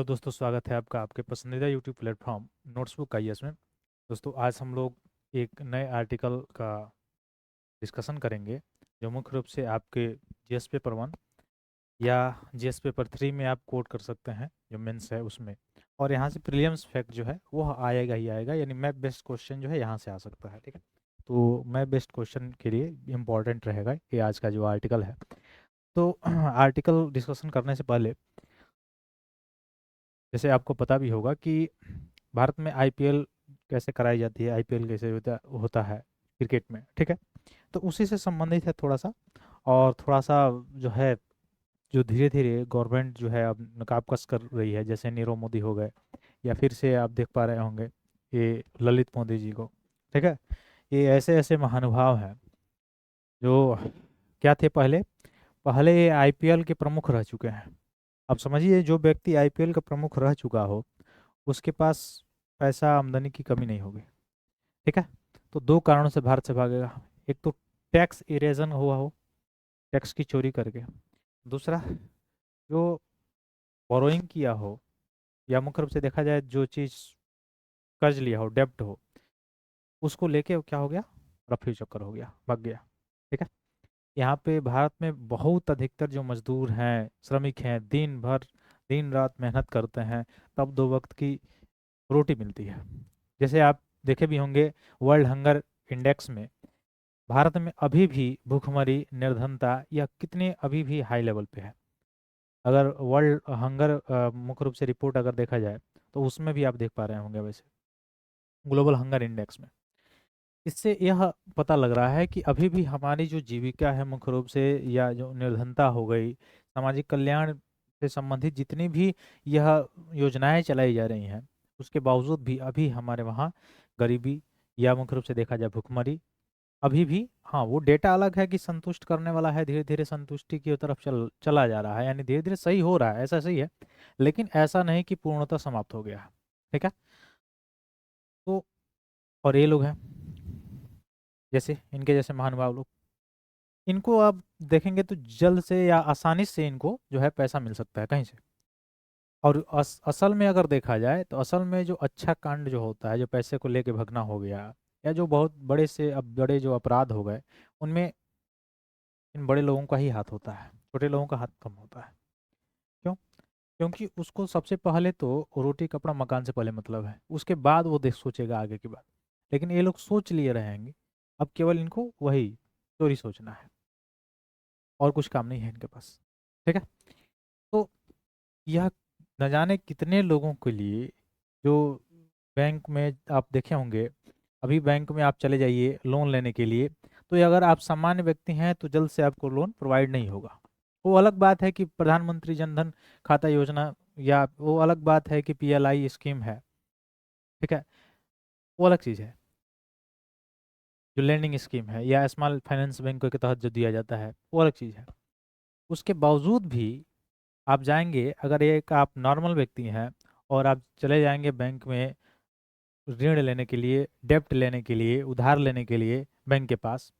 Hello दोस्तों, स्वागत है आपका आपके पसंदीदा यूट्यूब प्लेटफॉर्म नोट्सबुक आईएएस में। दोस्तों, आज हम लोग एक नए आर्टिकल का डिस्कशन करेंगे जो मुख्य रूप से आपके जीएस पेपर 1 या जीएस पेपर 3 में आप कोड कर सकते हैं, जो मेंस है उसमें। और यहाँ से प्रीलिम्स फैक्ट जो है वो आएगा ही आएगा, यानी मैप बेस्ड क्वेश्चन जो है यहाँ से आ सकता है। ठीक है, तो मैप बेस्ड क्वेश्चन के लिए इम्पोर्टेंट रहेगा ये आज का जो आर्टिकल है। तो आर्टिकल डिस्कशन करने से पहले, जैसे आपको पता भी होगा कि भारत में आईपीएल कैसे कराई जाती है, आईपीएल कैसे होता होता है क्रिकेट में। ठीक है, तो उसी से संबंधित है थोड़ा सा। और थोड़ा सा जो है, जो धीरे धीरे गवर्नमेंट जो है अब नकाब कस कर रही है, जैसे नीरव मोदी हो गए, या फिर से आप देख पा रहे होंगे ये ललित मोदी जी को। ठीक है, ये ऐसे ऐसे महानुभाव हैं जो क्या थे पहले पहले ये आईपीएल के प्रमुख रह चुके हैं। अब समझिए, जो व्यक्ति आईपीएल का प्रमुख रह चुका हो उसके पास पैसा आमदनी की कमी नहीं होगी। ठीक है, तो दो कारणों से भारत से भागेगा। एक तो टैक्स इरेजन हुआ हो, टैक्स की चोरी करके। दूसरा, जो बोरोइंग किया हो, या मुख्य रूप से देखा जाए जो चीज़ कर्ज लिया हो, डेब्ट हो, उसको लेके वो क्या हो गया, रफू चक्कर हो गया, भाग गया। ठीक है, यहाँ पे भारत में बहुत अधिकतर जो मजदूर हैं, श्रमिक हैं, दिन भर दिन रात मेहनत करते हैं, तब दो वक्त की रोटी मिलती है। जैसे आप देखे भी होंगे, वर्ल्ड हंगर इंडेक्स में भारत में अभी भी भूखमरी, निर्धनता या कितने अभी भी हाई लेवल पे है। अगर वर्ल्ड हंगर मुख्य रूप से रिपोर्ट अगर देखा जाए तो उसमें भी आप देख पा रहे होंगे, वैसे ग्लोबल हंगर इंडेक्स में। इससे यह पता लग रहा है कि अभी भी हमारी जो जीविका है मुख्य रूप से, या जो निर्धनता हो गई, सामाजिक कल्याण से संबंधित जितनी भी यह योजनाएं चलाई जा रही हैं, उसके बावजूद भी अभी हमारे वहाँ गरीबी, या मुख्य रूप से देखा जाए भुखमरी, अभी भी। हाँ, वो डेटा अलग है कि संतुष्ट करने वाला है, धीरे धीरे संतुष्टि की तरफ चला जा रहा है, यानी धीरे धीरे सही हो रहा है, ऐसा सही है। लेकिन ऐसा नहीं कि पूर्णतः समाप्त हो गया है। ठीक है, तो और ये लोग हैं, जैसे इनके जैसे महानुभाव लोग, इनको आप देखेंगे तो जल्द से या आसानी से इनको जो है पैसा मिल सकता है कहीं से। और असल में अगर देखा जाए तो असल में जो अच्छा कांड जो होता है, जो पैसे को लेके भगना हो गया, या जो बहुत बड़े से अब बड़े जो अपराध हो गए, उनमें इन बड़े लोगों का ही हाथ होता है, छोटे लोगों का हाथ कम होता है। क्यों? क्योंकि उसको सबसे पहले तो रोटी कपड़ा मकान से पहले मतलब है, उसके बाद वो देख सोचेगा आगे की बात। लेकिन ये लोग सोच लिए रहेंगे, अब केवल इनको वही चोरी सोचना है, और कुछ काम नहीं है इनके पास। ठीक है, तो यह न जाने कितने लोगों के लिए, जो बैंक में आप देखे होंगे, अभी बैंक में आप चले जाइए लोन लेने के लिए, तो ये अगर आप सामान्य व्यक्ति हैं तो जल्द से आपको लोन प्रोवाइड नहीं होगा। वो अलग बात है कि प्रधानमंत्री जनधन खाता योजना, या वो अलग बात है कि पीएलआई स्कीम है। ठीक है, वो अलग चीज़ है, जो लैंडिंग स्कीम है या स्मॉल फाइनेंस बैंक के तहत जो दिया जाता है, वो अलग चीज़ है। उसके बावजूद भी आप जाएंगे, अगर एक आप नॉर्मल व्यक्ति हैं और आप चले जाएंगे बैंक में ऋण लेने के लिए, डेप्ट लेने के लिए, उधार लेने के लिए बैंक के पास,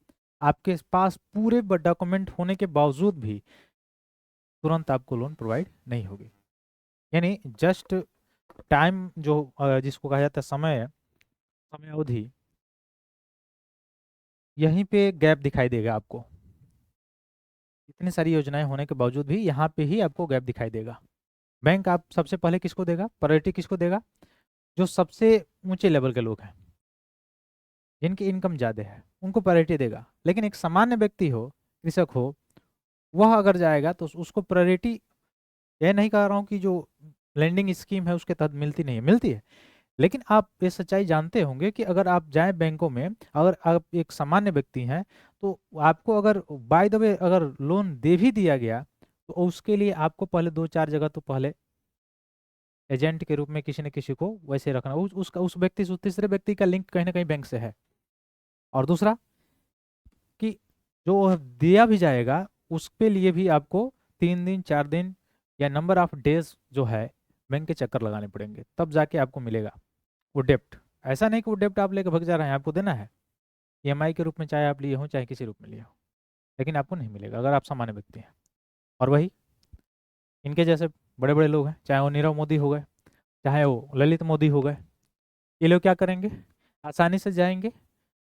आपके पास पूरे डॉक्यूमेंट होने के बावजूद भी तुरंत आपको लोन प्रोवाइड नहीं होगी। यानी जस्ट टाइम जो जिसको कहा जाता है समय, समय अवधि, यहीं पे गैप दिखाई देगा आपको। इतनी सारी योजनाएं होने के बावजूद भी यहाँ पे ही आपको गैप दिखाई देगा। बैंक आप सबसे पहले किसको देगा, प्रायोरिटी किसको देगा? जो सबसे ऊंचे लेवल के लोग हैं, जिनकी इनकम ज़्यादा है, उनको प्रायोरिटी देगा। लेकिन एक सामान्य व्यक्ति हो, कृषक हो, वह अगर जाएगा तो उसको प्रायोरिटी, यह नहीं कह रहा हूँ कि जो लैंडिंग स्कीम है उसके तहत मिलती नहीं है, मिलती है। लेकिन आप ये सच्चाई जानते होंगे कि अगर आप जाएं बैंकों में, अगर आप एक सामान्य व्यक्ति हैं, तो आपको अगर बाय द वे अगर लोन दे भी दिया गया, तो उसके लिए आपको पहले दो चार जगह तो पहले एजेंट के रूप में किसी न किसी को वैसे रखना, उसका उस व्यक्ति से उस तीसरे व्यक्ति का लिंक कहीं ना कहीं बैंक से है। और दूसरा कि जो दिया भी जाएगा उसके लिए भी आपको 3 दिन 4 दिन या नंबर ऑफ डेज जो है बैंक के चक्कर लगाने पड़ेंगे, तब जाके आपको मिलेगा वो डेप्ट। ऐसा नहीं कि वो डेप्ट आप लेकर भग जा रहे हैं, आपको देना है ईएमआई के रूप में, चाहे आप लिए हो चाहे किसी रूप में लिए हो, लेकिन आपको नहीं मिलेगा अगर आप सामान्य व्यक्ति हैं। और वही इनके जैसे बड़े बड़े लोग हैं, चाहे वो नीरव मोदी हो गए, चाहे वो ललित मोदी हो गए, ये लोग क्या करेंगे, आसानी से जाएंगे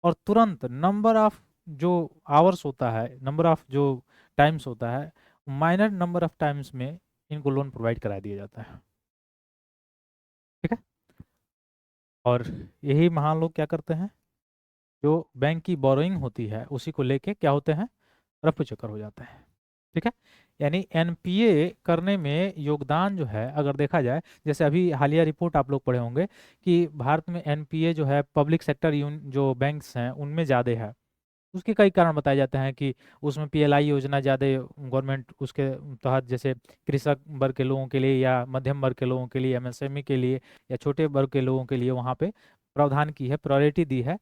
और तुरंत नंबर ऑफ जो आवर्स होता है, नंबर ऑफ जो टाइम्स होता है, माइनर नंबर ऑफ टाइम्स में इनको लोन प्रोवाइड करा दिया जाता है। ठीक है। और यही महान लोग क्या करते हैं, जो बैंक की बोरोइंग होती है उसी को लेके क्या होते हैं, रफू चक्कर हो जाता है। ठीक है। यानी एनपीए करने में योगदान जो है अगर देखा जाए, जैसे अभी हालिया रिपोर्ट आप लोग पढ़े होंगे कि भारत में एनपीए जो है पब्लिक सेक्टर जो बैंक्स हैं उनमें ज़्यादा है। उसके कई कारण बताए जाते हैं कि उसमें पीएलआई योजना ज़्यादा गवर्नमेंट उसके तहत, जैसे कृषक वर्ग के लोगों के लिए या मध्यम वर्ग के लोगों के लिए, एमएसएमई के लिए या छोटे वर्ग के लोगों के लिए वहाँ पे प्रावधान की है, प्रायोरिटी दी है।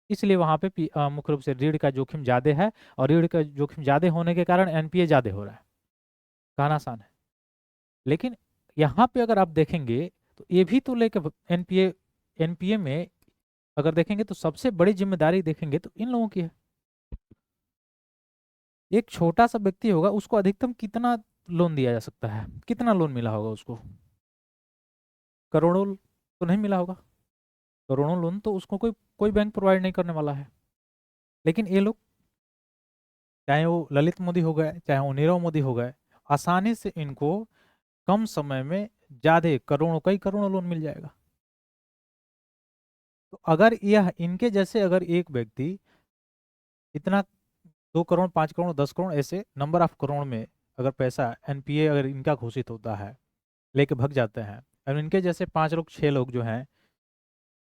इसलिए वहाँ पे मुख्य रूप से ऋण का जोखिम ज़्यादा है, और ऋण का जोखिम ज़्यादा होने के कारण एनपीए ज़्यादा हो रहा है। कहना आसान है, लेकिन यहाँ पे अगर आप देखेंगे तो ये भी तो लेके एनपीए एनपीए में अगर देखेंगे तो सबसे बड़ी जिम्मेदारी देखेंगे तो इन लोगों की है। एक छोटा सा व्यक्ति होगा, उसको अधिकतम कितना लोन दिया जा सकता है, कितना लोन मिला होगा उसको, करोड़ों तो नहीं मिला होगा। करोड़ों लोन तो उसको कोई कोई बैंक प्रोवाइड नहीं करने वाला है। लेकिन ये लोग, चाहे वो ललित मोदी हो गए, चाहे वो नीरव मोदी हो गए, आसानी से इनको कम समय में ज्यादा करोड़ों, कई करोड़ों लोन मिल जाएगा। तो अगर यह इनके जैसे अगर एक व्यक्ति इतना 2 करोड़, 5 करोड़, 10 करोड़, ऐसे नंबर ऑफ करोड़ में अगर पैसा एनपीए अगर इनका घोषित होता है, लेके भग जाते हैं, और इनके जैसे 5 लोग 6 लोग जो हैं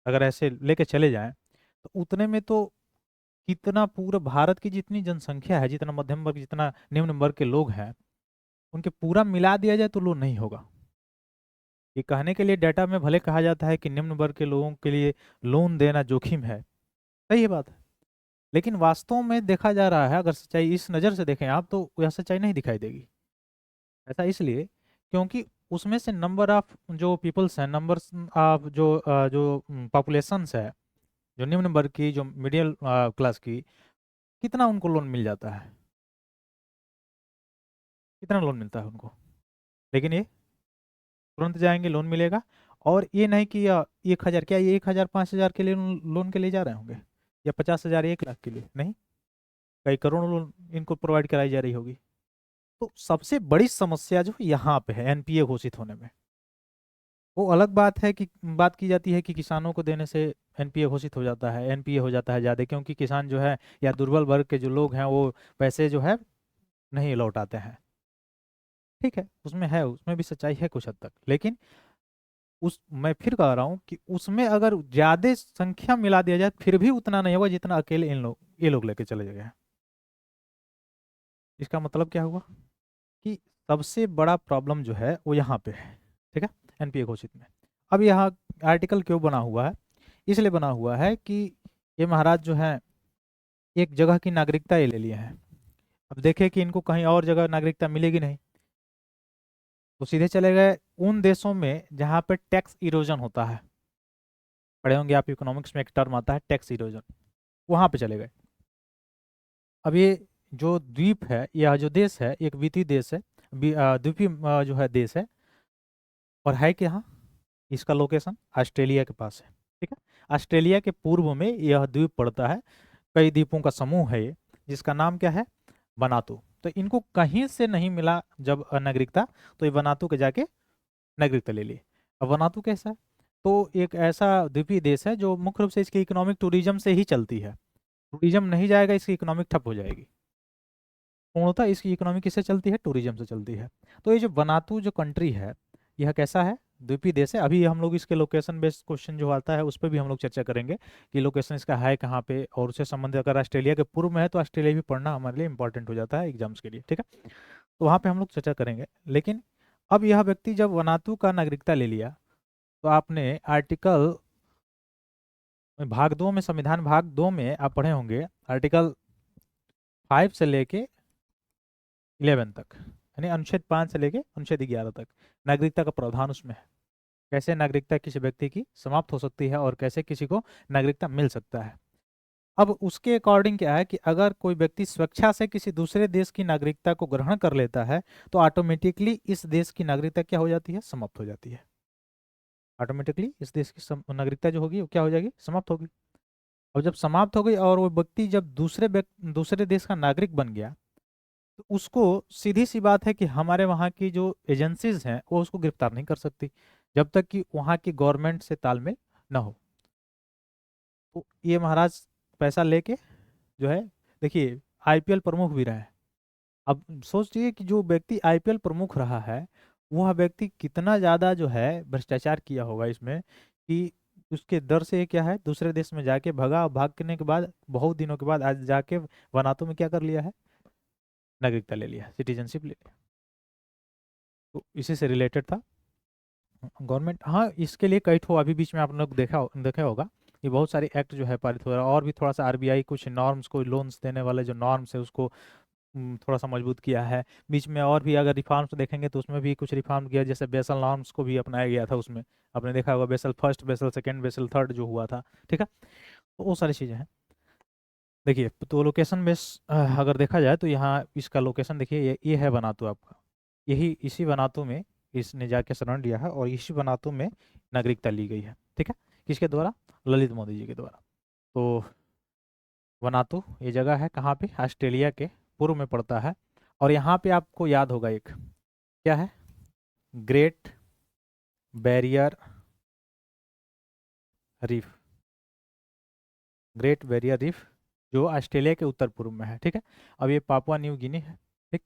अगर ऐसे लेके चले जाएं, तो उतने में तो कितना पूरा भारत की जितनी जनसंख्या है, जितना मध्यम वर्ग, जितना निम्न वर्ग के लोग हैं, उनके पूरा मिला दिया जाए तो लोन नहीं होगा। ये कहने के लिए डाटा में भले कहा जाता है कि निम्न वर्ग के लोगों के लिए लोन देना जोखिम है, सही है बात है, लेकिन वास्तव में देखा जा रहा है, अगर सच्चाई इस नज़र से देखें आप तो यह सच्चाई नहीं दिखाई देगी। ऐसा इसलिए क्योंकि उसमें से नंबर ऑफ जो पीपल्स हैं, नंबर्स ऑफ जो पॉपुलेशंस है, जो निम्न वर्ग की, जो मिडिल क्लास की, कितना उनको लोन मिल जाता है, कितना लोन मिलता है उनको। लेकिन ये तुरंत जाएंगे, लोन मिलेगा। और ये नहीं कि 1,000, क्या ये 1,000 5,000 के लिए लोन के लिए जा रहे होंगे, या 50,000 1 लाख के लिए नहीं, कई करोड़ों लोन इनको प्रोवाइड कराई जा रही होगी। तो सबसे बड़ी समस्या जो यहाँ पे है एनपीए घोषित होने में, वो अलग बात है कि बात की जाती है कि किसानों को देने से एनपीए घोषित हो जाता है, एनपीए हो जाता है ज़्यादा, क्योंकि किसान जो है या दुर्बल वर्ग के जो लोग हैं वो पैसे जो है नहीं लौटाते हैं। ठीक है, उसमें है, उसमें भी सच्चाई है कुछ हद तक, लेकिन उस मैं फिर कह रहा हूँ कि उसमें अगर ज्यादा संख्या मिला दिया जाए फिर भी उतना नहीं होगा जितना अकेले ये लोग लेके चले गए हैं। इसका मतलब क्या हुआ कि सबसे बड़ा प्रॉब्लम जो है वो यहाँ पे है। ठीक है, एनपीए घोषित में। अब यहाँ आर्टिकल क्यों बना हुआ है, इसलिए बना हुआ है कि ये महाराज जो है एक जगह की नागरिकता ये ले लिए हैं। अब देखे कि इनको कहीं और जगह नागरिकता मिलेगी नहीं, तो सीधे चले गए उन देशों में जहाँ पे टैक्स इरोजन होता है। पढ़े होंगे आप, इकोनॉमिक्स में एक टर्म आता है टैक्स इरोजन, वहां पे चले गए। अब ये जो द्वीप है, यह जो देश है एक द्वीपीय देश है, द्वीपीय जो है देश है, और है कि यहाँ इसका लोकेशन ऑस्ट्रेलिया के पास है। ठीक है, ऑस्ट्रेलिया के पूर्व में यह द्वीप पड़ता है, कई द्वीपों का समूह है ये, जिसका नाम क्या है, बनातू। तो इनको कहीं से नहीं मिला जब नागरिकता, तो ये बनातू के जाके नागरिकता ले ली। अब वनातु कैसा है, तो एक ऐसा द्वीपीय देश है जो मुख्य रूप से इसकी इकोनॉमिक टूरिज्म से ही चलती है। टूरिज्म नहीं जाएगा, इसकी इकोनॉमिक ठप हो जाएगी। पूर्णतः इसकी इकोनॉमी किससे चलती है, टूरिज्म से चलती है। तो ये जो वनातु जो कंट्री है, यह कैसा है, द्वीपीय देश है। अभी हम लोग इसके लोकेशन बेस्ड क्वेश्चन जो आता है उस पर भी हम लोग चर्चा करेंगे कि लोकेशन इसका है कहाँ पे, और उससे संबंधित अगर ऑस्ट्रेलिया के पूर्व में है तो ऑस्ट्रेलिया भी पढ़ना हमारे लिए इंपॉर्टेंट हो जाता है एग्जाम्स के लिए। ठीक है, तो वहाँ पे हम लोग चर्चा करेंगे। लेकिन अब यह व्यक्ति जब वनातु का नागरिकता ले लिया, तो आपने आर्टिकल भाग 2 में, संविधान भाग 2 में आप पढ़े होंगे, आर्टिकल 5 से लेके 11 तक, यानी अनुच्छेद 5 से लेके अनुच्छेद 11 तक नागरिकता का प्रावधान उसमें है। कैसे नागरिकता किसी व्यक्ति की समाप्त हो सकती है और कैसे किसी को नागरिकता मिल सकता है। अब उसके अकॉर्डिंग क्या है कि अगर कोई व्यक्ति स्वेच्छा से किसी दूसरे देश की नागरिकता को ग्रहण कर लेता है तो ऑटोमेटिकली इस देश की नागरिकता क्या हो जाती है, समाप्त हो जाती है। ऑटोमेटिकली इस देश की नागरिकता जो होगी वो क्या हो जाएगी, समाप्त होगी। और जब समाप्त हो गई और वो व्यक्ति जब दूसरे देश का नागरिक बन गया तो उसको सीधी सी बात है कि हमारे वहाँ की जो एजेंसीज हैं वो उसको गिरफ्तार नहीं कर सकती जब तक कि वहाँ की गवर्नमेंट से तालमेल ना हो। तो ये महाराज पैसा लेके जो है, देखिए आईपीएल प्रमुख भी रहा है। अब सोचिए कि जो व्यक्ति आईपीएल प्रमुख रहा है वह व्यक्ति कितना ज़्यादा जो है भ्रष्टाचार किया होगा इसमें, कि उसके डर से क्या है दूसरे देश में जाके भगा, भागने के बाद बहुत दिनों के बाद आज जाके वनातू में क्या कर लिया है, नागरिकता ले लिया, सिटीजनशिप ले लिया। तो इसी से रिलेटेड था गवर्नमेंट। हाँ, इसके लिए कई ठो अभी बीच में आप लोग देखा होगा कि बहुत सारे एक्ट जो है पारित हो रहा है, और भी थोड़ा सा आरबीआई कुछ नॉर्म्स को, लोन्स देने वाले जो नॉर्म्स है उसको थोड़ा सा मजबूत किया है बीच में। और भी अगर रिफॉर्म्स देखेंगे तो उसमें भी कुछ रिफॉर्म किया, जैसे बेसल नॉर्म्स को भी अपनाया गया था उसमें, आपने देखा होगा Basel first, Basel second, Basel third जो हुआ था, ठीक है। तो वो सारी चीज़ें हैं। देखिए तो लोकेशन बेस अगर देखा जाए तो यहाँ इसका लोकेशन देखिए, ये है बनातू आपका, यही इसी बनातू में इसने जाके शरण लिया है और इसी बनातू में नागरिकता ली गई है, ठीक है। किसके द्वारा, ललित मोदी जी के द्वारा। तो वनातू ये जगह है कहाँ पे, ऑस्ट्रेलिया के पूर्व में पड़ता है। और यहाँ पे आपको याद होगा एक क्या है, great barrier reef, great barrier reef जो ऑस्ट्रेलिया के उत्तर पूर्व में है, ठीक है। अब ये पापुआ न्यू गिनी है, ठीक।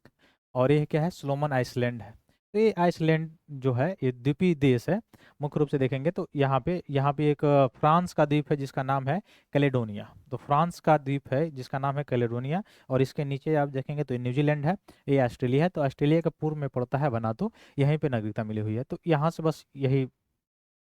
और ये क्या है, सोलोमन आइसलैंड है। तो ये आइसलैंड जो है ये द्वीपीय देश है। मुख्य रूप से देखेंगे तो यहाँ पे एक फ्रांस का द्वीप है जिसका नाम है कैलेडोनिया। तो फ्रांस का द्वीप है जिसका नाम है कैलेडोनिया, और इसके नीचे आप देखेंगे तो ये न्यूजीलैंड है, ये ऑस्ट्रेलिया है। तो ऑस्ट्रेलिया के पूर्व में पड़ता है वनातू, यहीं पे नागरिकता मिली हुई है। तो यहाँ से बस यही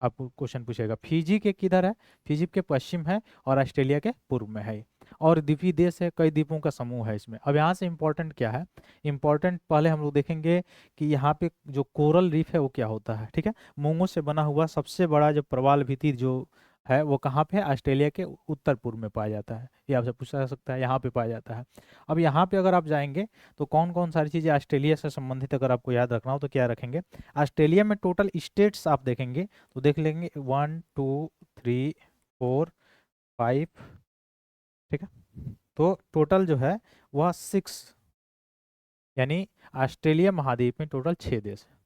आपको क्वेश्चन पूछेगा, फिजी के किधर है, फिजी के पश्चिम है और ऑस्ट्रेलिया के पूर्व में है। और द्वीपीय देश है, कई द्वीपों का समूह है इसमें। अब यहाँ से इम्पोर्टेंट क्या है, इम्पोर्टेंट पहले हम लोग देखेंगे कि यहाँ पे जो कोरल रीफ है वो क्या होता है, ठीक है। मूंगों से बना हुआ सबसे बड़ा जो प्रवाल भित्ति जो है वो कहाँ पे है, ऑस्ट्रेलिया के उत्तर पूर्व में पाया जाता है। ये आपसे पूछा जा सकता है, यहाँ पे पाया जाता है। अब यहाँ पे अगर आप जाएंगे तो कौन कौन सारी चीज़ें ऑस्ट्रेलिया से संबंधित अगर आपको याद रखना हो तो क्या रखेंगे, ऑस्ट्रेलिया में टोटल स्टेट्स आप देखेंगे तो देख लेंगे 1 2 3 4 5, ठीक है। तो टोटल जो है वह 6, यानी ऑस्ट्रेलिया महाद्वीप में टोटल 6 देश हैं,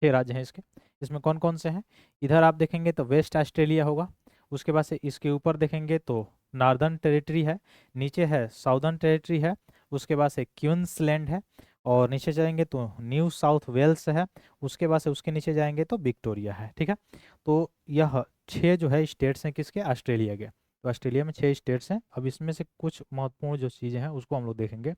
6 राज्य हैं इसके। इसमें कौन कौन से हैं, इधर आप देखेंगे तो वेस्ट ऑस्ट्रेलिया होगा, उसके बाद से इसके ऊपर देखेंगे तो नॉर्दर्न टेरिटरी है, नीचे है साउदर्न टेरिटरी है, उसके बाद से क्वींसलैंड है, और नीचे जाएंगे तो न्यू साउथ वेल्स है, उसके बाद से उसके नीचे जाएंगे तो विक्टोरिया है, ठीक है। तो यह 6 जो है स्टेट्स हैं किसके, ऑस्ट्रेलिया के। तो ऑस्ट्रेलिया में 6 स्टेट्स हैं। अब इसमें से कुछ महत्वपूर्ण जो चीज़ें हैं उसको हम लोग देखेंगे।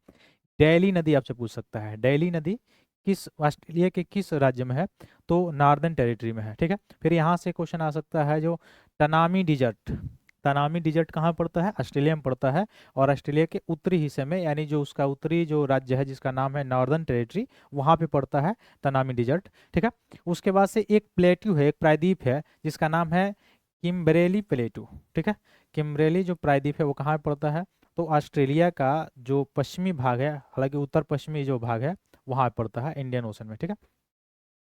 डेली नदी आपसे पूछ सकता है, डेली नदी किस ऑस्ट्रेलिया के किस राज्य में है, तो नॉर्दर्न टेरिटरी में है, ठीक है। फिर यहाँ से क्वेश्चन आ सकता है जो तनामी डिजर्ट, तनामी डिजर्ट कहाँ पड़ता है, ऑस्ट्रेलिया में पड़ता है, और ऑस्ट्रेलिया के उत्तरी हिस्से में, यानी जो उसका उत्तरी जो राज्य है जिसका नाम है नॉर्दर्न टेरिटरी, वहाँ पे पड़ता है तनामी डिजर्ट, ठीक है। उसके बाद से एक प्लेट्यू है, एक प्रायद्वीप है जिसका नाम है किम्बरेली प्लेटू, ठीक है। किम्बरेली जो प्रायद्वीप है वो कहाँ पड़ता है, तो ऑस्ट्रेलिया का जो पश्चिमी भाग है, हालांकि उत्तर पश्चिमी जो भाग है वहाँ पड़ता है इंडियन ओशन में, ठीक है।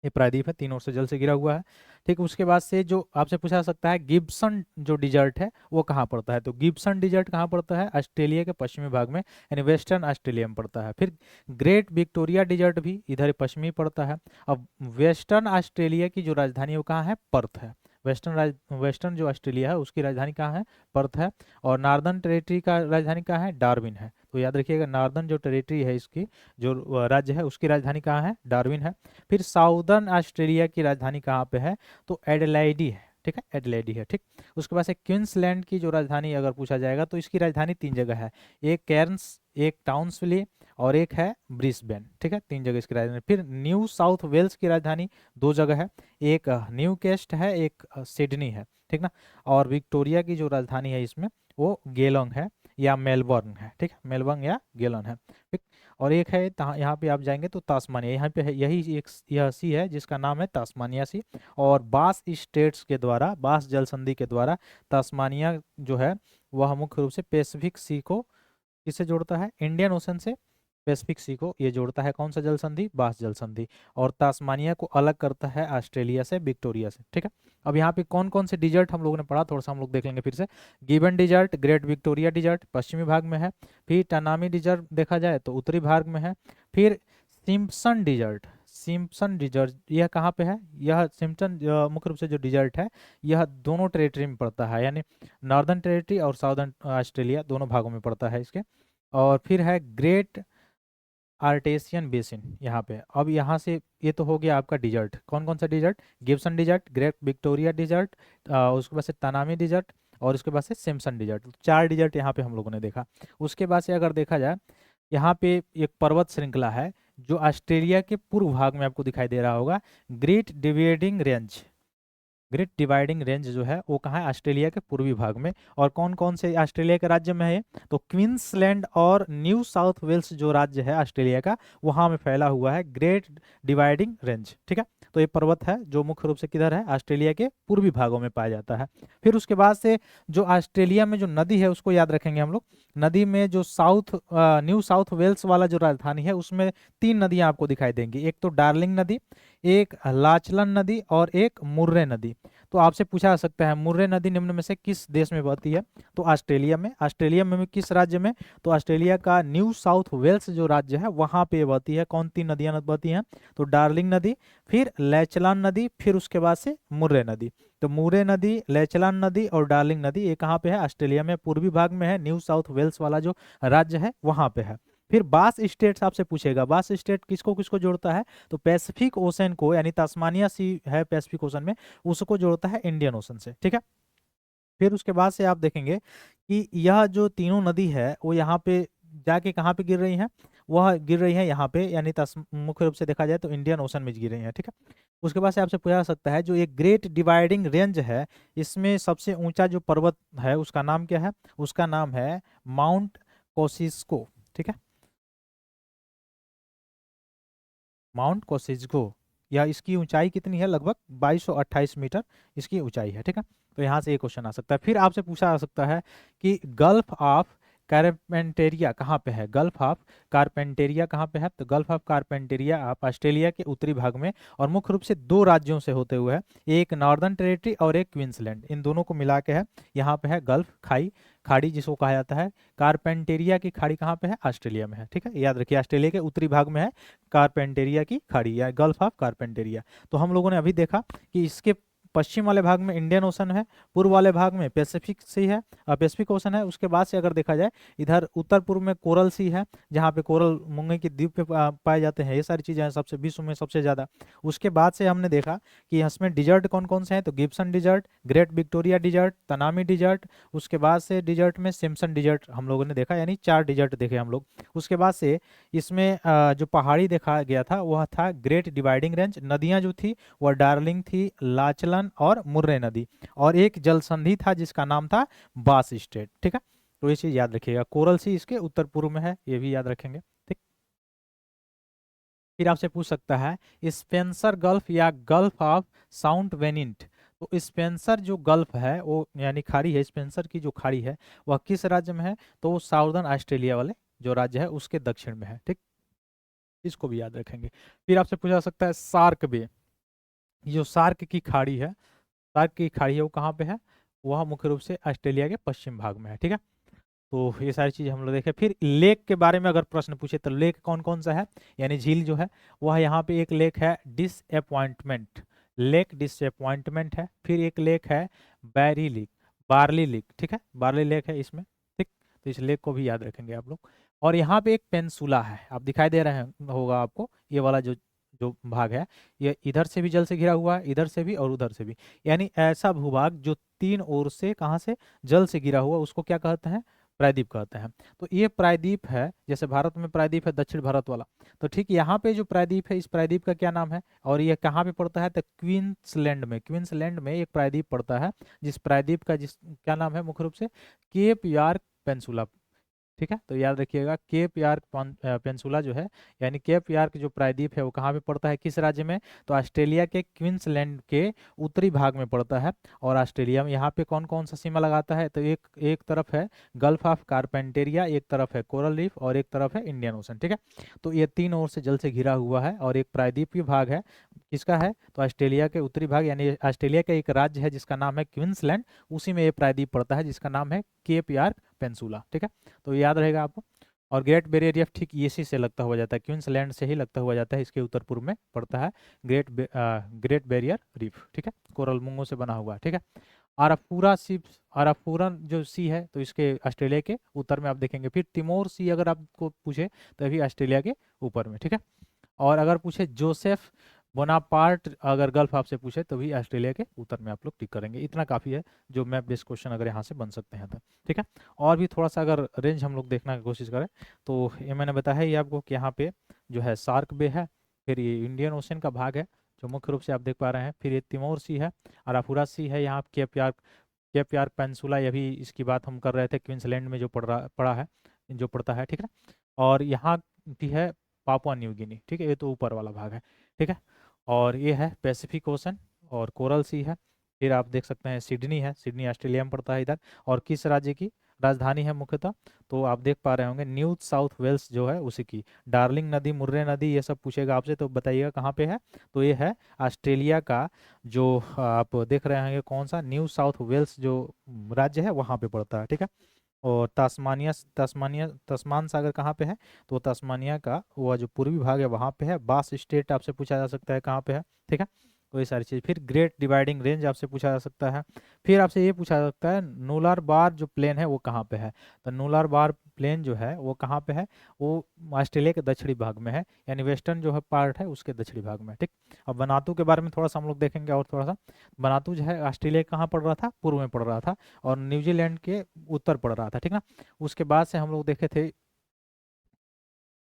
ये प्रायद्वीप है, 3 ओर से जल से घिरा हुआ है, ठीक। उसके बाद से जो आपसे पूछा सकता है गिब्सन जो डिजर्ट है वो कहाँ पड़ता है, तो गिब्सन डिजर्ट कहाँ पड़ता है, ऑस्ट्रेलिया के पश्चिमी भाग में, यानी वेस्टर्न ऑस्ट्रेलिया में पड़ता है। फिर ग्रेट विक्टोरिया डिजर्ट भी इधर पश्चिमी पड़ता है। अब वेस्टर्न ऑस्ट्रेलिया की जो राजधानी है वो कहाँ है, पर्थ है। वेस्टर्न जो ऑस्ट्रेलिया है उसकी राजधानी कहाँ है, पर्थ है। और नॉर्दर्न टेरिटरी का राजधानी कहाँ है, डार्विन है। तो याद रखिएगा नॉर्दर्न जो टेरिटरी है इसकी जो राज्य है उसकी राजधानी कहाँ है, डार्विन है। फिर साउदर्न ऑस्ट्रेलिया की राजधानी कहाँ पे है, तो एडलेडी है, ठीक है, एडलेडी है, ठीक। उसके बाद से क्वींसलैंड की जो राजधानी अगर पूछा जाएगा तो इसकी राजधानी 3 जगह है, एक कैर्न्स, एक टाउन्सविले, और एक है ब्रिस्बेन, ठीक है। 3 जगह इसकी राजधानी। फिर न्यू साउथ वेल्स की राजधानी 2 जगह है, एक न्यू कैस्ट है, एक सिडनी है, ठीक ना। और विक्टोरिया की जो राजधानी है इसमें वो गेलोंग है या मेलबर्न है, ठीक है, मेलबर्न या गेलोन है, ठीक। और एक है यहाँ पे आप जाएंगे तो तास्मानिया, यहाँ पे है, यही एक यह सी है जिसका नाम है तास्मानिया सी। और बास स्टेट्स के द्वारा, बास जल संधि के द्वारा तास्मानिया जो है वह मुख्य रूप से पैसिफिक सी को किससे जोड़ता है, इंडियन ओशन से पैसिफिक सी को ये जोड़ता है। कौन सा जल संधि, बास जल संधि। और तास्मानिया को अलग करता है ऑस्ट्रेलिया से, विक्टोरिया से, ठीक है। अब यहाँ पे कौन कौन से डिजर्ट हम लोगों ने पढ़ा, थोड़ा सा हम लोग देख लेंगे फिर से। Gibson Desert, Great Victoria Desert पश्चिमी भाग में है। फिर टनामी डिजर्ट देखा जाए तो उत्तरी भाग में है। फिर सिम्पसन डिजर्ट, सिम्पसन डिजर्ट यह कहाँ पे है, यह सिम्पसन मुख्य रूप से जो डिजर्ट है यह दोनों टेरिटरी में पड़ता है, यानी नॉर्दर्न टेरिटरी और साउदर्न ऑस्ट्रेलिया दोनों भागों में पड़ता है इसके। और फिर है ग्रेट आर्टेसियन बेसिन यहाँ पे। अब यहाँ से ये तो हो गया आपका डिजर्ट, कौन कौन सा desert, Gibson Desert, Great Victoria Desert, उसके बाद से तनामी डिजर्ट और उसके बाद से सिम्पसन डिजर्ट। 4 डिजर्ट यहाँ पे हम लोगों ने देखा। उसके बाद से अगर देखा जाए यहाँ पे एक पर्वत श्रृंखला है जो ऑस्ट्रेलिया के पूर्व भाग में आपको दिखाई दे रहा होगा, great dividing range. Great dividing range जो है वो कहाँ है, ऑस्ट्रेलिया के पूर्वी भाग में। और कौन कौन से ऑस्ट्रेलिया के राज्य में है, तो क्वींसलैंड और न्यू साउथ वेल्स जो राज्य है ऑस्ट्रेलिया का, वहां में फैला हुआ है ग्रेट डिवाइडिंग रेंज, ठीक है। तो ये पर्वत है जो मुख्य रूप से किधर है, ऑस्ट्रेलिया के पूर्वी भागों में पाया जाता है। फिर उसके बाद से जो ऑस्ट्रेलिया में जो नदी है उसको याद रखेंगे हम लोग। नदी में जो न्यू साउथ वेल्स वाला जो राजधानी है उसमें 3 नदियां आपको दिखाई देंगी, एक तो डार्लिंग नदी, एक लाचलन नदी और एक मुर्रे नदी। तो आपसे पूछा जा सकता है मुर्रे नदी निम्न में से किस देश में बहती है, तो ऑस्ट्रेलिया में। ऑस्ट्रेलिया में किस राज्य में, तो ऑस्ट्रेलिया का न्यू साउथ वेल्स जो राज्य है वहां पे बहती है। कौन 3 नदियां बहती हैं, तो डार्लिंग नदी, फिर लैचलान नदी, फिर उसके बाद से मुर्रे नदी। तो मुर्रे नदी, लैचलान नदी और डार्लिंग नदी ये कहाँ पे है, ऑस्ट्रेलिया में पूर्वी भाग में है, न्यू साउथ वेल्स वाला जो राज्य है वहां पे है। फिर बास स्टेट्स आपसे पूछेगा, बास स्टेट किसको किसको जोड़ता है, तो पैसिफिक ओशन को, यानी तास्मानिया सी है पैसिफिक ओशन में, उसको जोड़ता है इंडियन ओशन से, ठीक है। फिर उसके बाद से आप देखेंगे कि यह जो तीनों नदी है वो यहाँ पे जाके कहाँ पे गिर रही हैं, वह गिर रही है यहाँ पे, यानी मुख्य रूप से देखा जाए तो इंडियन ओशन में गिर रही है, ठीक है। उसके बाद से आपसे पूछा जा सकता है जो एक ग्रेट डिवाइडिंग रेंज है इसमें सबसे ऊंचा जो पर्वत है उसका नाम क्या है, उसका नाम है माउंट कोसिस्को, ठीक है, माउंट कोसिस्को। या इसकी ऊंचाई कितनी है, लगभग 2228 मीटर इसकी ऊंचाई है, ठीक है। तो यहाँ से एक क्वेश्चन आ सकता है। फिर आपसे पूछा जा सकता है कि गल्फ ऑफ कारपेंटेरिया कहाँ पे है, गल्फ ऑफ कारपेंटेरिया कहाँ पे है, तो गल्फ ऑफ कारपेंटेरिया आप ऑस्ट्रेलिया के उत्तरी भाग में और मुख्य रूप से 2 राज्यों से होते हुए है, एक नॉर्दर्न टेरिटरी और एक क्वींसलैंड, इन दोनों को मिला के है। यहाँ पे है गल्फ खाड़ी जिसको कहा जाता है। कारपेंटेरिया की खाड़ी कहाँ पे है, ऑस्ट्रेलिया में है, ठीक है, याद रखिए ऑस्ट्रेलिया के उत्तरी भाग में है कारपेंटेरिया की खाड़ी या गल्फ ऑफ कारपेंटेरिया। तो हम लोगों ने अभी देखा कि इसके पश्चिम वाले भाग में इंडियन ओशन है, पूर्व वाले भाग में पैसिफिक सी है, पैसिफिक ओशन है। उसके बाद से अगर देखा जाए इधर उत्तर पूर्व में कोरल सी है, जहाँ पे कोरल मूंगे की द्वीप पे पाए जाते हैं, ये सारी चीजें हैं सबसे विश्व में सबसे ज्यादा। उसके बाद से हमने देखा कि इसमें डिजर्ट कौन कौन से हैं, तो Gibson Desert, Great Victoria Desert, Tanami Desert, उसके बाद से डिजर्ट में सिम्पसन डिजर्ट हम लोगों ने देखा, यानी 4 डिजर्ट देखे हम लोग। उसके बाद से इसमें जो पहाड़ी देखा गया था वह था ग्रेट डिवाइडिंग रेंज। नदियां जो थी वह डार्लिंग थी, लाचलन और मुर्रे नदी, और एक जल संधि था जिसका नाम था बास स्टेट, ठीक है। तो ये चीज याद रखिएगा, कोरल सी इसके उत्तर पूर्व में है, ये भी याद रखेंगे, ठीक। फिर आपसे पूछ सकता है स्पेंसर गल्फ या गल्फ ऑफ साउंट वेनिंट। तो स्पेंसर जो गल्फ है वो यानी खाड़ी है, स्पेंसर की जो खाड़ी है वह किस राज्य में है, तो वो साउदर्न ऑस्ट्रेलिया वाले जो राज्य है उसके दक्षिण में है, ठीक। इसको भी याद रखेंगे। फिर आपसे पूछा जा सकता है सार्क बे, ये जो सार्क की खाड़ी है, सार्क की खाड़ी है वो कहाँ पे है, वह मुख्य रूप से ऑस्ट्रेलिया के पश्चिम भाग में है, ठीक है। तो ये सारी चीज हम लोग देखें। फिर लेक के बारे में अगर प्रश्न पूछे तो लेक कौन कौन सा है, यानी झील जो है वह यहाँ पे एक लेक है डिसअपॉइंटमेंट, लेक डिसअपॉइंटमेंट है। फिर एक लेक है बैरी लेक, बार्ली लेक, ठीक है, बार्ली लेक है इसमें, ठीक। तो इस लेक को भी याद रखेंगे आप लोग। और यहाँ पे एक पेंसुला है, आप दिखाई दे रहे हैं होगा आपको, ये वाला जो जो भाग है ये इधर से भी जल से घिरा हुआ है, इधर से भी और उधर से भी, यानी ऐसा भूभाग जो 3 ओर से कहाँ से जल से घिरा हुआ उसको क्या कहते हैं, प्रायद्वीप कहते हैं। तो ये प्रायद्वीप है, जैसे भारत में प्रायद्वीप है दक्षिण भारत वाला, तो ठीक यहाँ पे जो प्रायद्वीप है इस प्रायद्वीप का क्या नाम है, और ये कहाँ पे पड़ता है, तो क्वींसलैंड में, क्वींसलैंड में एक प्रायद्वीप पड़ता है जिस प्रायद्वीप का जिस क्या नाम है मुख्य रूप से केप यार्क पेंसुला, ठीक है, तो याद रखिएगा केप यार्क पेंसुला जो है, यानी केप यार्क जो प्रायद्वीप है वो कहाँ पे पड़ता है, किस राज्य में, तो ऑस्ट्रेलिया के क्वींसलैंड के उत्तरी भाग में पड़ता है। और ऑस्ट्रेलिया में यहाँ पे कौन कौन सा सीमा लगाता है, तो एक एक तरफ है गल्फ ऑफ कारपेंटेरिया, एक तरफ है कोरल रीफ और एक तरफ है इंडियन ओशन। ठीक है, तो ये तीन ओर से जल से घिरा हुआ है और एक प्रायद्वीपीय भाग है, किसका है, तो ऑस्ट्रेलिया के उत्तरी भाग, यानी ऑस्ट्रेलिया का एक राज्य है जिसका नाम है क्वींसलैंड, उसी में ये प्रायद्वीप पड़ता है जिसका नाम है केप यार्क पेंसुला। ठीक है, तो याद रहेगा आपको। और ग्रेट बैरियर रीफ ठीक इसी से लगता हुआ जाता है, क्वींसलैंड से ही लगता हुआ जाता है, इसके उत्तर पूर्व में पड़ता है ग्रेट बैरियर रीफ। ठीक है, कोरल मूंगों से बना हुआ है। ठीक है, आराफूरा सी, आराफूरा जो सी है तो इसके ऑस्ट्रेलिया के उत्तर में आप देखेंगे। फिर तिमोर सी अगर आपको पूछे तो भी ऑस्ट्रेलिया के ऊपर में। ठीक है, और अगर पूछे जोसेफ बोनापार्ट, अगर गल्फ आपसे पूछे तो भी ऑस्ट्रेलिया के उत्तर में आप लोग टिक करेंगे। इतना काफ़ी है जो मैप बेस्ड क्वेश्चन अगर यहाँ से बन सकते हैं तो। ठीक है, और भी थोड़ा सा अगर रेंज हम लोग देखने की कोशिश करें तो ये मैंने बताया ही आपको कि यहाँ पे जो है सार्क बे है, फिर ये इंडियन ओशन का भाग है जो मुख्य रूप से आप देख पा रहे हैं, फिर ये तिमोर सी है, अराफुरा सी है, यहाँ केप यार्क पेंसुला, ये भी इसकी बात हम कर रहे थे, क्वींसलैंड में जो पड़ा है, जो पड़ता है। ठीक है, और यहाँ भी है पापुआ न्यू गिनी। ठीक है, ये तो ऊपर वाला भाग है। ठीक है, और ये है पैसिफिक ओशन और कोरल सी है। फिर आप देख सकते हैं सिडनी है, सिडनी ऑस्ट्रेलिया में पड़ता है इधर। और किस राज्य की राजधानी है मुख्यतः, तो आप देख पा रहे होंगे न्यू साउथ वेल्स जो है उसी की। डार्लिंग नदी, मुर्रे नदी, ये सब पूछेगा आपसे तो बताइएगा कहाँ पे है, तो ये है ऑस्ट्रेलिया का जो आप देख रहे होंगे कौन सा, न्यू साउथ वेल्स जो राज्य है वहाँ पे पड़ता है। ठीक है, और तस्मानिया तस्मानिया तस्मान सागर कहाँ पे है, तो तस्मानिया का वो जो पूर्वी भाग है वहाँ पे है। बास स्टेट आपसे पूछा जा सकता है कहाँ पे है। ठीक है, तो ये सारी चीज़। फिर ग्रेट डिवाइडिंग रेंज आपसे पूछा जा सकता है। फिर आपसे ये पूछा जा सकता है नूलार बार जो प्लेन है वो कहाँ पे है, तो नूलार बार प्लेन जो है वो कहाँ पे है, वो ऑस्ट्रेलिया के दक्षिणी भाग में है, यानी वेस्टर्न जो है पार्ट है उसके दक्षिणी भाग में। ठीक, अब बनातू के बारे में थोड़ा सा हम लोग देखेंगे और थोड़ा सा। बनातू जो है ऑस्ट्रेलिया कहाँ पड़ रहा था, पूर्व में पड़ रहा था, और न्यूजीलैंड के उत्तर पड़ रहा था। ठीक ना, उसके बाद से हम लोग देखे थे,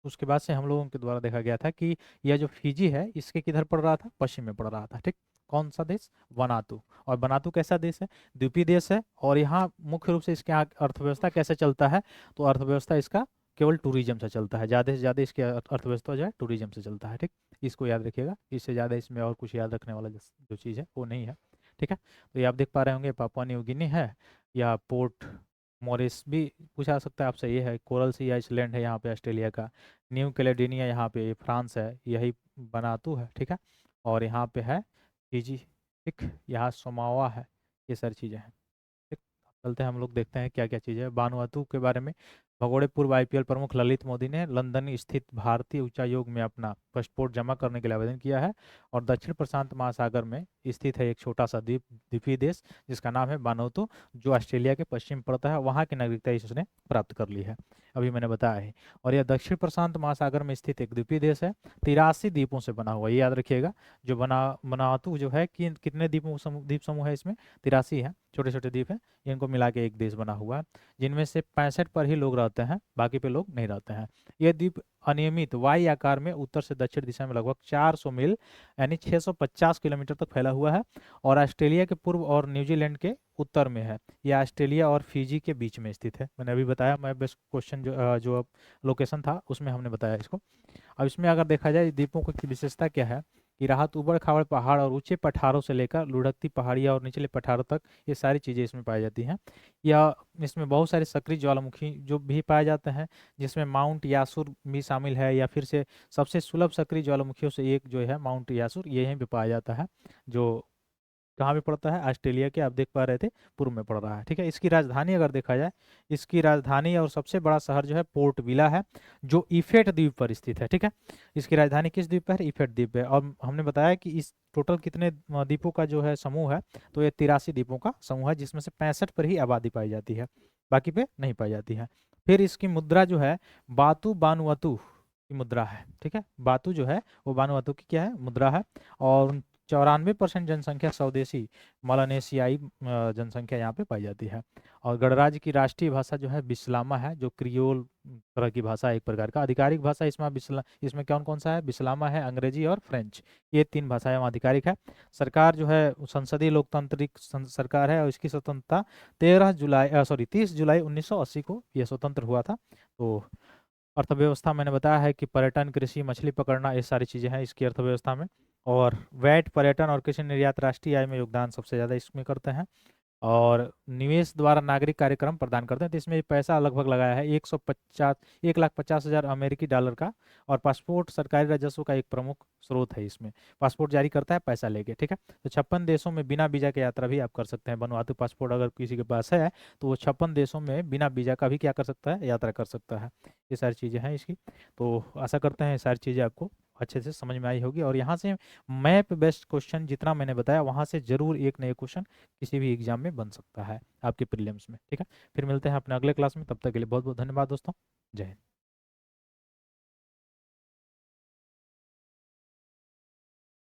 उसके बाद से हम लोगों के द्वारा देखा गया था कि यह जो फिजी है इसके किधर पड़ रहा था, पश्चिम में पड़ रहा था। ठीक, कौन सा देश, वनातू। और वनातू कैसा देश है, द्वीपीय देश है। और यहाँ मुख्य रूप से इसके यहाँ अर्थव्यवस्था कैसे चलता है, तो अर्थव्यवस्था इसका केवल टूरिज्म से चलता है, ज़्यादा से ज़्यादा इसकी अर्थव्यवस्था जो है टूरिज्म से चलता है। ठीक, इसको याद रखिएगा, इससे ज़्यादा इसमें और कुछ याद रखने वाला जो चीज़ है वो नहीं है। ठीक है, तो ये आप देख पा रहे होंगे पापुआ न्यू गिनी है, या पोर्ट मॉरिस भी पूछा जा सकता है आपसे, ये है कोरल सी आइसलैंड है यहाँ पे ऑस्ट्रेलिया का, न्यू कैलेडोनिया यहाँ पे फ्रांस है, यही बनातू है। ठीक है, और यहाँ पे है फिजी। ठीक, यहाँ सोमावा है, ये सारी चीज़ें हैं। ठीक, चलते हैं हम लोग देखते हैं क्या क्या चीज़ें है वानुआतू के बारे में। भगोड़े पूर्व आईपीएल प्रमुख ललित मोदी ने लंदन स्थित भारतीय उच्चायोग में अपना पासपोर्ट जमा करने के लिए आवेदन किया है। और दक्षिण प्रशांत महासागर में स्थित है एक छोटा सा द्वीपीय देश जिसका नाम है वानुआतू, जो ऑस्ट्रेलिया के पश्चिम पड़ता है, वहाँ की नागरिकता इसने प्राप्त कर ली है, अभी मैंने बताया है। और यह दक्षिण प्रशांत महासागर में स्थित एक द्वीपीय देश है, 83 द्वीपों से बना हुआ, ये याद रखिएगा। जो वनातू जो है कि कितने द्वीप समूह है इसमें, 83 है, छोटे छोटे द्वीप हैं, इनको मिला के एक देश बना हुआ है, जिनमें से 65 पर ही लोग रहते हैं, बाकी पे लोग नहीं रहते हैं। यह द्वीप अनियमित वाई आकार में उत्तर से दक्षिण दिशा में लगभग 400 मील यानी 650 किलोमीटर तक फैला हुआ है, और ऑस्ट्रेलिया के पूर्व और न्यूजीलैंड के उत्तर में है। यह ऑस्ट्रेलिया और फिजी के बीच में स्थित है, मैंने अभी बताया, मैं बेस्ट क्वेश्चन जो लोकेशन था उसमें हमने बताया इसको। अब इसमें अगर देखा जाए द्वीपों की विशेषता क्या है, कि राहत ऊबड़ खाबड़ पहाड़ और ऊंचे पठारों से लेकर लुढ़कती पहाड़ियाँ और निचले पठारों तक, ये सारी चीज़ें इसमें पाई जाती हैं। या इसमें बहुत सारे सक्रिय ज्वालामुखी जो भी पाए जाते हैं, जिसमें माउंट यासुर भी शामिल है, या फिर से सबसे सुलभ सक्रिय ज्वालामुखियों से एक जो है माउंट यासुर, ये यहीं पे पाया जाता है, जो कहाँ पे पड़ता है, ऑस्ट्रेलिया के, आप देख पा रहे थे पूर्व में पड़ रहा है। ठीक है, इसकी राजधानी अगर देखा जाए, इसकी राजधानी और सबसे बड़ा शहर जो है पोर्ट विला है, जो इफेट द्वीप पर स्थित है। ठीक है, इसकी राजधानी किस द्वीप पर है, इफेट द्वीप पे। और हमने बताया कि इस टोटल कितने द्वीपों का जो है समूह है, तो ये 83 द्वीपों का समूह है, जिसमें से 65 पर ही आबादी पाई जाती है, बाकी पे नहीं पाई जाती है। फिर इसकी मुद्रा जो है बातू बानुअतु की मुद्रा है। ठीक है, बातू जो है वो बानुअतु की क्या है, मुद्रा है। और 94% जनसंख्या स्वदेशी मलानेशियाई जनसंख्या यहाँ पे पाई जाती है। और गणराज्य की राष्ट्रीय भाषा जो है बिस्लामा है, जो क्रियोल तरह की भाषा है एक प्रकार का। आधिकारिक भाषा इसमें कौन कौन सा है? बिस्लामा है, अंग्रेजी और फ्रेंच, ये 3 भाषाएं वहाँ आधिकारिक है। सरकार जो है संसदीय लोकतांत्रिक सरकार है, और इसकी स्वतंत्रता 30 जुलाई 1980 को ये स्वतंत्र हुआ था। तो अर्थव्यवस्था मैंने बताया है कि पर्यटन, कृषि, मछली पकड़ना, ये सारी चीज़ें हैं इसकी अर्थव्यवस्था में। और वैट, पर्यटन और कृषि निर्यात राष्ट्रीय आय में योगदान सबसे ज़्यादा इसमें करते हैं। और निवेश द्वारा नागरिक कार्यक्रम प्रदान करते हैं, तो इसमें पैसा लगभग लगाया है 1,50,000 अमेरिकी डॉलर का। और पासपोर्ट सरकारी राजस्व का एक प्रमुख स्रोत है इसमें। पासपोर्ट जारी करता है पैसा लेके, ठीक है। तो 56 देशों में बिना वीजा के यात्रा भी आप कर सकते हैं। वनुआतु पासपोर्ट अगर किसी के पास है तो वो 56 देशों में बिना वीजा का भी क्या कर सकता है? यात्रा कर सकता है। ये सारी चीज़ें हैं इसकी। तो आशा करते हैं ये सारी चीज़ें आपको अच्छे से समझ में आई होगी। और यहाँ से मैप बेस्ड क्वेश्चन जितना मैंने बताया, वहाँ से जरूर एक नए क्वेश्चन किसी भी एग्जाम में बन सकता है आपके प्रीलिम्स में, ठीक है। फिर मिलते हैं अपने अगले क्लास में, तब तक के लिए बहुत बहुत धन्यवाद दोस्तों। जय हिंद।